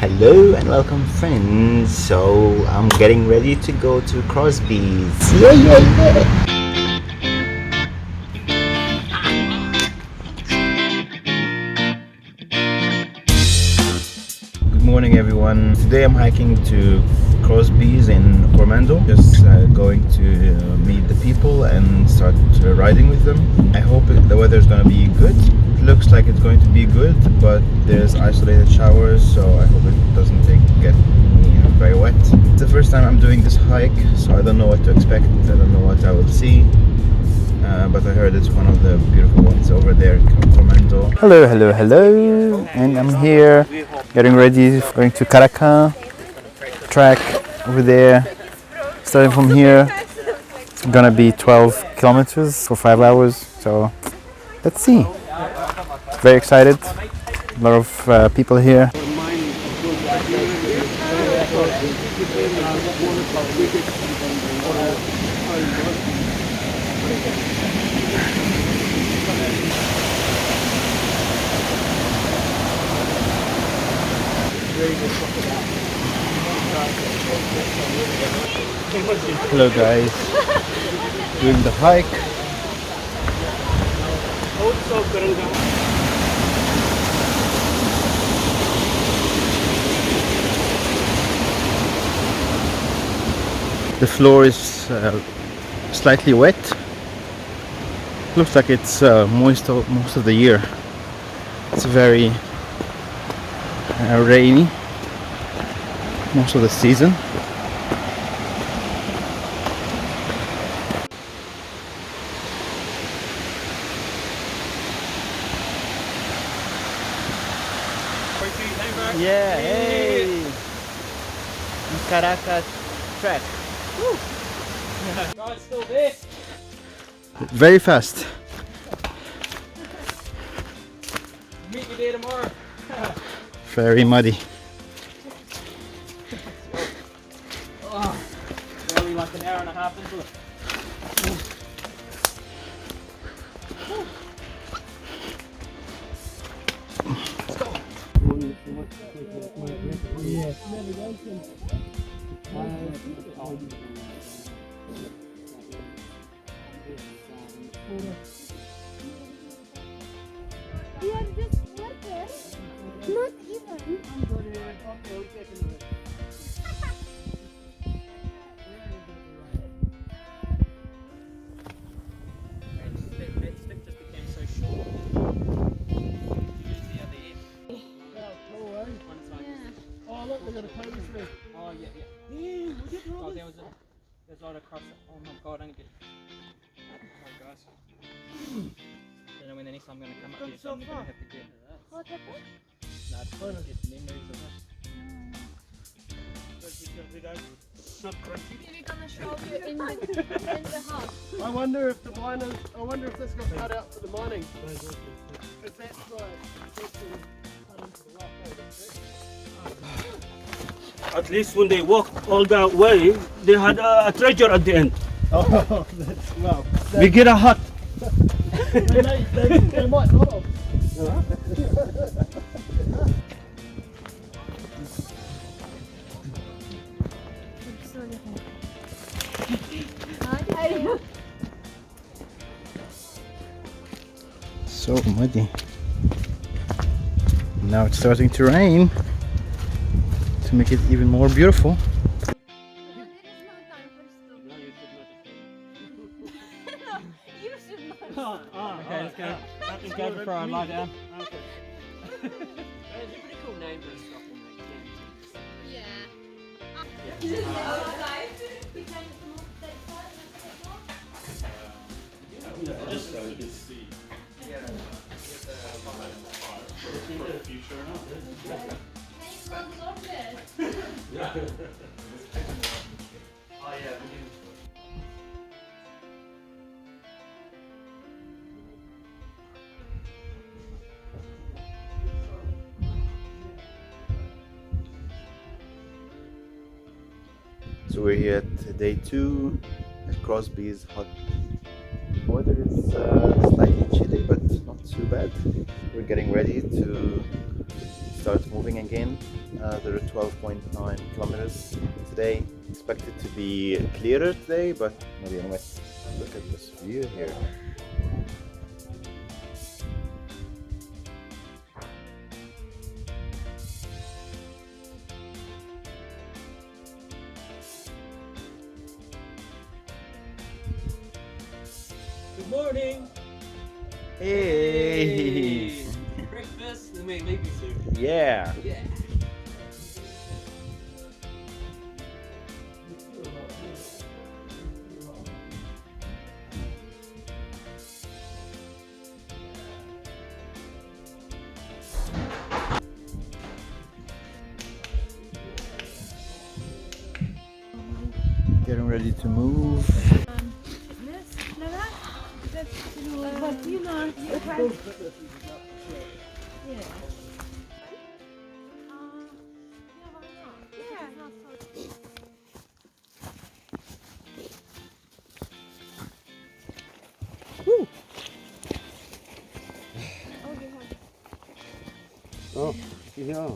Hello and welcome friends. So I'm getting ready to go to Crosbies. Yeah. Good morning everyone. Today I'm hiking to Crosbies in Coromandel. Just going to meet the people and start riding with them. I hope the weather is going to be good. It looks like it's going to be good, but there's isolated showers, so I hope it doesn't get me very wet. It's the first time I'm doing this hike, so I don't know what to expect. I don't know what I will see. But I heard it's one of the beautiful ones over there in Coromandel. Hello, and I'm here getting ready, going to Karaka track over there. Starting from here, it's gonna be 12 kilometers for 5 hours, so let's see. Very excited, a lot of people here. Hello guys, doing the hike. The floor is slightly wet. Looks like it's moist most of the year. It's very rainy most of the season. Yeah, hey! Karaka track. Woo. God's still there. Very fast. Meet you there tomorrow. Very muddy. Oh, only like an hour and a half into it. Let's go. Yeah. You are just working, not even. Oh look, we got a pony through. Oh yeah. Yeah, we'll get Robbie. There's right across it. Oh my god, I need to get... Oh guys. Don't know when the next time I'm going to come up here, so I'm going to have to get into that. What happened? Nah, it's fun to get memories of it. Maybe we're gonna show you in the house. I wonder if the miners, I wonder if this got cut out for the mining. If that's right, that's cut into the rock over. At least when they walked all that way, they had a treasure at the end. Oh, that's well. We get a hut. They might not have. So muddy. Now it's starting to rain to make it even more beautiful. Okay, let's go. Let's go before I lie down. Okay. It's a pretty cool name for a Scotland, mate. So we're here at day 2 at Crosbies Hut. The weather is slightly chilly, but not too bad. We're getting ready to start moving again. There are 12.9 kilometers today. Expected to be clearer today, but maybe anyway. Look at this view here. Good morning. Hey! Breakfast. Let me make you soon. Yeah! Yeah. Getting ready to move. But you know, you can. Yeah. Oh, yeah.